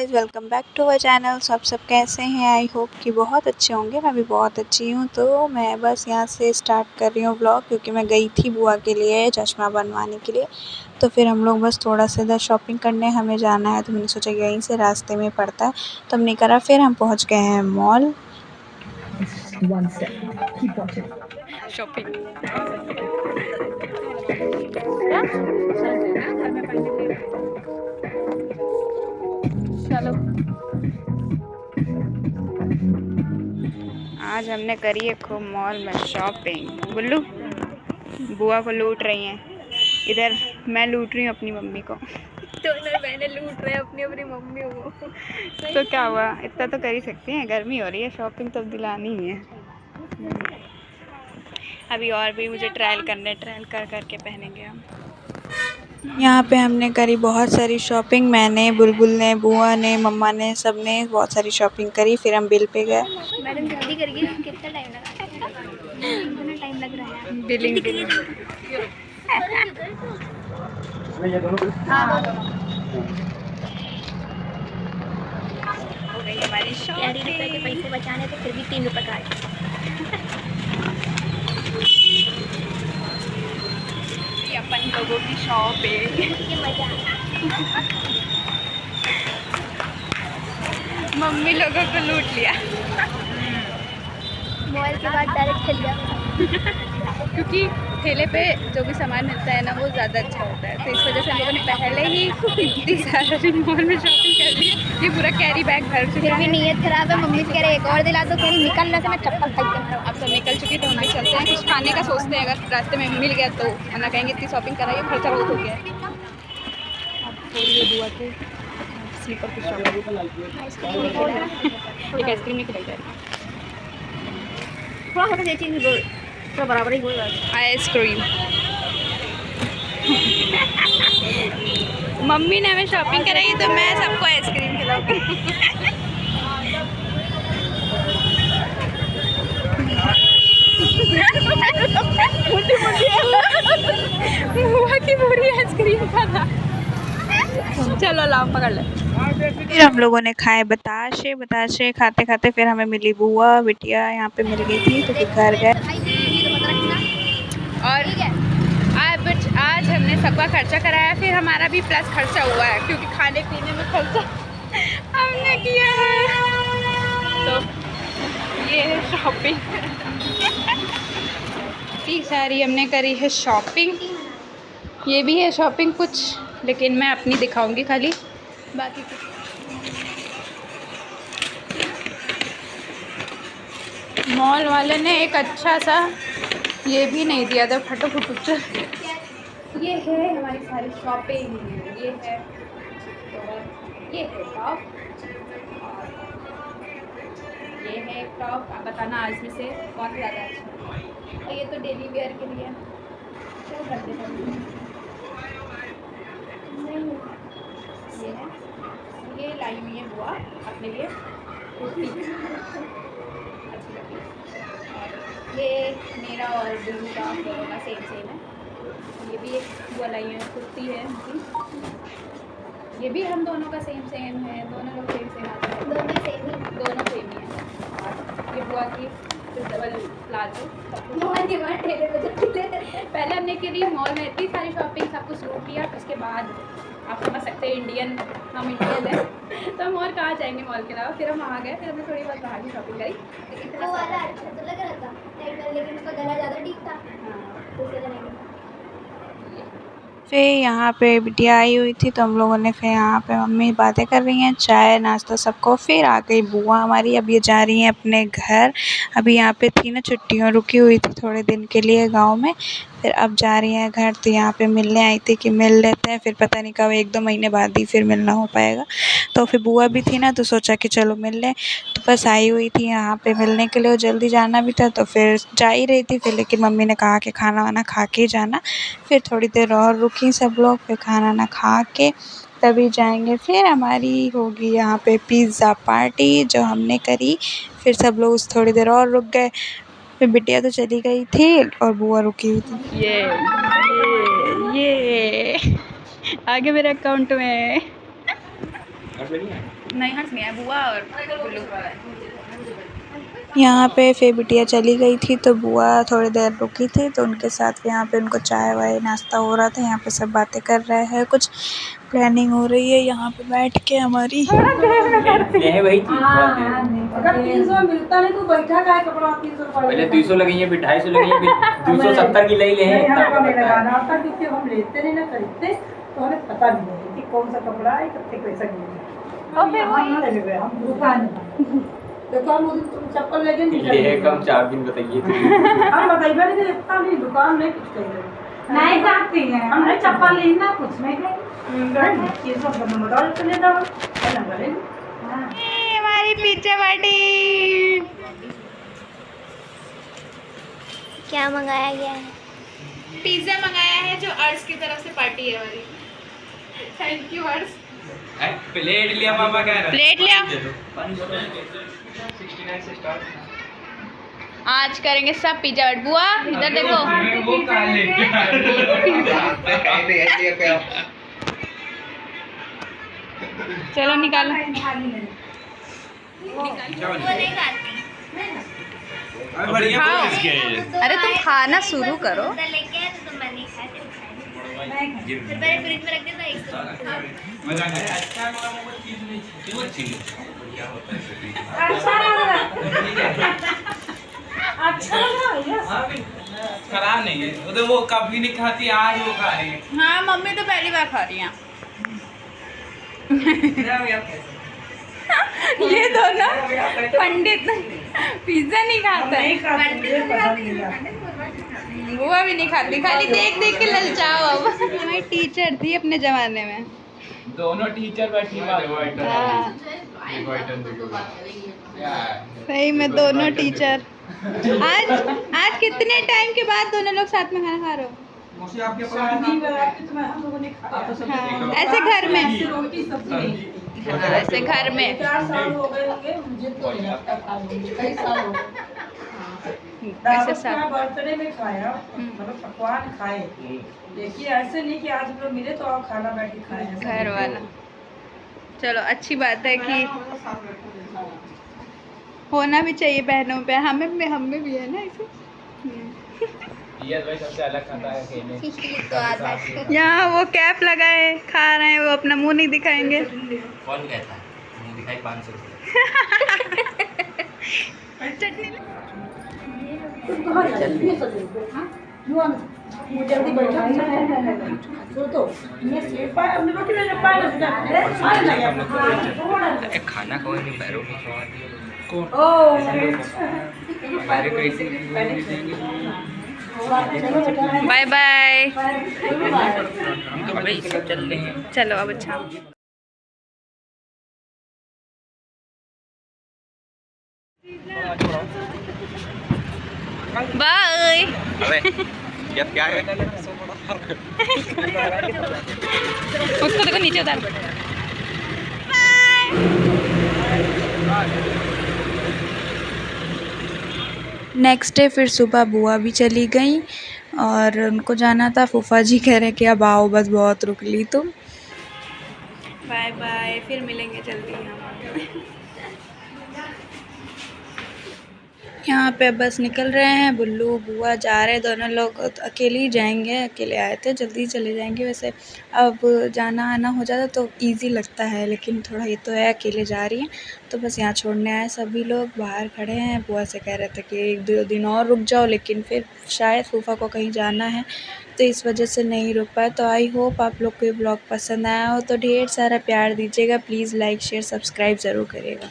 Guys, welcome back to our channel. सब कैसे हैं? आई होप कि बहुत अच्छे होंगे। मैं भी बहुत अच्छी हूँ। तो मैं बस यहाँ से स्टार्ट कर रही हूँ व्लॉग, क्योंकि मैं गई थी बुआ के लिए चश्मा बनवाने के लिए। तो फिर हम लोग बस थोड़ा सा इधर शॉपिंग करने हमें जाना है, तो मैंने सोचा यहीं से रास्ते में पड़ता है तो हमने करा। फिर हम पहुँच गए हैं मॉल। शॉपिंग चलो, आज हमने करी है खूब मॉल में शॉपिंग। बुल्लू बुआ को लूट रही हैं, इधर मैं लूट रही हूँ अपनी मम्मी को। दोनों बहनें लूट रहे हैं अपनी अपनी मम्मी को। तो क्या हुआ, इतना तो कर ही सकती हैं। गर्मी हो रही है, शॉपिंग तो दिलानी ही है। अभी और भी मुझे ट्रायल करने, ट्रायल कर करके पहनेंगे हम। यहाँ पे हमने करी बहुत सारी शॉपिंग। मैंने, बुलबुल ने, बुआ ने, मम्मा ने, सब ने बहुत सारी शॉपिंग करी। फिर हम बिल पे गए। मैडम जल्दी करिए, कितना टाइम लगा? कितना टाइम लग रहा है? बिलिंग हो गई हमारी ₹1 के पैसे बचाने तो फिर भी ₹3 का अपन लोगों की शॉपिंग। मम्मी लोगों को लूट लिया। मॉल के बाद डायरेक्ट चल गया, क्योंकि ठेले पे जो भी सामान मिलता है ना, वो ज़्यादा अच्छा होता है। तो इस वजह से हम लोगों ने पहले ही इतनी सारी मॉल में शॉपिंग कर ली। ये पूरा कैरी बैग भर चुका फिर भी है। नीयत खराब है। मम्मी से कह रहे एक और दिला दो, कह रही निकल रहा से मैं चप्पल फेंक के अब सब निकल चुकी, तो हम भी चलते हैं। कुछ खाने का सोचते हैं, अगर रास्ते में मिल गया तो, वरना कहेंगे इतनी शॉपिंग कराइए, खर्चा बहुत हो गया है। अब थोड़ी ये बुआ के स्लीपर की शॉपिंग। एक आइसक्रीम नहीं खिलाई जा रही। थोड़ा थोड़ा चीज़ तो बराबर ही होगा। आइसक्रीम। मम्मी ने हमें शॉपिंग कराई, तो मैं सबको आइसक्रीम खिलाऊंगी। बुआ की पूरी आइसक्रीम खाना। चलो लाओ, पकड़ ले। फिर हम लोगों ने खाए बताशे। बताशे खाते खाते फिर हमें मिली बुआ। बिटिया यहाँ पे मिल गई थी, तो फिर घर गए। और आज हमने सबका खर्चा कराया, फिर हमारा भी प्लस खर्चा हुआ है, क्योंकि खाने पीने में खर्चा हमने किया है। तो ये है शॉपिंग। इतनी सारी हमने करी है शॉपिंग। ये भी है शॉपिंग कुछ, लेकिन मैं अपनी दिखाऊंगी खाली, बाकी कुछ। मॉल वाले ने एक अच्छा सा ये भी नहीं दिया था, फटो फुटुच। ये है हमारी सारी शॉपिंग। ये है टॉप, ये है एक टॉप। आप बताना आज में से कौन ज़्यादा अच्छा है। और ये तो डेली वेयर के लिए शुरू करते हैं। ये है, ये लाई हुई है बुआ अपने लिए कुर्ती, अच्छी लगी। और ये मेरा और बुल्लू का, दोनों का सेम सेम है। ये भी एक बुआ लाई है, कुर्ती है उनकी। ये भी हम दोनों का सेम सेम है, दोनों लोग सेम सेम आते हैं, दोनों सेम ही है। और ये बुआ की डबल प्लाजो। पहले हमने करी मॉल में इतनी सारी शॉपिंग, सब कुछ लूट लिया। उसके बाद आप समझ सकते हैं, हम इंडियन हैं, तो हम और कहाँ जाएंगे मॉल के अलावा। फिर हम वहाँ गए, फिर हमने थोड़ी बहुत बाहर की शॉपिंग करी। वो वाला अच्छा तो लग रहा था, लेकिन उसका गला ज़्यादा डीप था। फिर यहाँ पे बिटिया आई हुई थी, तो हम लोगों ने फिर यहाँ पे, मम्मी बातें कर रही हैं, चाय नाश्ता सबको। फिर आ गई बुआ हमारी। अब ये जा रही हैं अपने घर। अभी यहाँ पे थी ना, छुट्टियों रुकी हुई थी थोड़े दिन के लिए गांव में, फिर अब जा रही हैं घर। तो यहाँ पे मिलने आई थी कि मिल लेते हैं, फिर पता नहीं कब 1-2 महीने बाद ही फिर मिलना हो पाएगा। तो फिर बुआ भी थी ना, तो सोचा कि चलो मिल लें। तो बस आई हुई थी यहाँ पे मिलने के लिए, जल्दी जाना भी था, तो फिर जा ही रही थी फिर, लेकिन मम्मी ने कहा कि खाना वाना खा के जाना। फिर थोड़ी देर और रुकी सब लोग, फिर खाना ना खा के तभी जाएंगे। फिर हमारी होगी यहाँ पे पिज़्ज़ा पार्टी, जो हमने करी। फिर सब लोग उस थोड़ी देर और रुक गए। फिर बिटिया तो चली गई थी और बुआ रुकी हुई थी। ये आ गए मेरे अकाउंट में। नहीं हंस नहीं है बुआ और बुल्लू। यहाँ पे फिर बिटिया चली गई थी तो बुआ थोड़ी देर रुकी थी तो उनके साथ यहाँ पे उनको चाय वाय नाश्ता हो रहा था। यहाँ पे सब बातें कर रहे हैं, कुछ प्लानिंग हो रही है यहाँ पे बैठ के हमारी। अगर 300 मिलता नहीं तो बैठा का है कपड़ा 300 पहले 200 लगी है, फिर 250 लगी है, फिर 270 की ले हैं। हमें लगाना था क्योंकि हम लेते नहीं ना खरीदते तो हमें पता नहीं है कि कौन सा कपड़ा है कितने पैसा गिरेगा। और फिर हम दुकान दुकान वो तुम चप्पल लेके ये कम 4 दिन बताइए। हम बताइए नहीं इतना नहीं दुकान में कुछ करेंगे नहीं सकती है हम नहीं चप्पल लेना कुछ नहीं करेंगे ये सब नंबर चले जाओ नंबर हमारी पिज्जा पार्टी क्या मंगाया गया है? पिज्जा मंगाया है जो अर्श की तरफ से पार्टी है वाली। थैंक यू अर्श। प्लेट लिया मामा कह रहा है। प्लेट लिया। 69 से स्टार्ट। आज करेंगे सब पिज्जा पार्टी। बुआ इधर देखो। वो काले चलो निकालो। वो नहीं खाती। बढ़िया अरे तुम खाना शुरू करो। उधर लेके आए तो मैं नहीं खाती। फिर मैंने फ्रिज में रख दिया था एक तो। मजा आया। अच्छा वाला चीज नहीं क्यों अच्छी बढ़िया होता है। अच्छा लग रहा अच्छा लग रहा है खराब नहीं है वो तो वो कभी नहीं खाती आज वो खा रही है। हाँ मम्मी तो पहली बार खा रही हैं। ये दोनों पंडित पिज्जा नहीं खाता है। बुआ भी नहीं खाती, खाली देख देख के ललचाओ। अब हमारी टीचर थी अपने जमाने में। दोनों टीचर बैठी हाँ। सही में दोनों टीचर। आज आज कितने टाइम के बाद दोनों लोग साथ में खाना खा रहे हो? शादी में आके तो हम लोगों ने खाया हाँ, ऐसे घर में। रोटी सब्जी नहीं हाँ, ऐसे घर में। 4 साल हो गए होंगे मुझे तो नहीं लगता खा लूंगी कई साल हो गए। ऐसे सब बर्थडे में खाया मतलब पकवान खाए देखिए ऐसे नहीं कि आज हम लोग मिले तो आप खाना बैठ के खाए घर वाला। चलो अच्छी बात है कि होना भी चाहिए बहनों पे। हमें भी है ना ऐसे। ये भाई सबसे अलग खाता है अकेले। तो आधा यहाँ वो कैप लगाए खा रहे हैं, वो अपना मुंह नहीं दिखाएंगे। कौन कहता है मुंह दिखाई 500 चटनी जल्दी बैठा तो ये पाए हमने रोटी में पाए खाना कोई नहीं पैरों में कौन ओ पैरे कैसे देंगे। Bye bye. तो भाई सब चल रहे हैं। चलो अब अच्छा बाय। अबे ये क्या है? उसको देखो नीचे उतार। नेक्स्ट डे फिर सुबह बुआ भी चली गई और उनको जाना था। फूफा जी कह रहे कि अब आओ, बस बहुत रुक ली तुम। बाय बाय, फिर मिलेंगे जल्दी हम। यहाँ पे बस निकल रहे हैं। बुल्लू बुआ जा रहे हैं, दोनों लोग अकेले ही जाएंगे। अकेले आए थे, जल्दी चले जाएंगे। वैसे अब जाना आना हो जाता तो इजी लगता है, लेकिन थोड़ा ये तो है अकेले जा रही हैं तो बस यहाँ छोड़ने आए। सभी लोग बाहर खड़े हैं। बुआ से कह रहे थे कि 1-2 दिन और रुक जाओ, लेकिन फिर शायद फूफा को कहीं जाना है तो इस वजह से नहीं रुक पाए। तो आई होप आप लोग को ये ब्लॉग पसंद आया हो तो ढेर सारा प्यार दीजिएगा। प्लीज़ लाइक शेयर सब्सक्राइब ज़रूर करिएगा।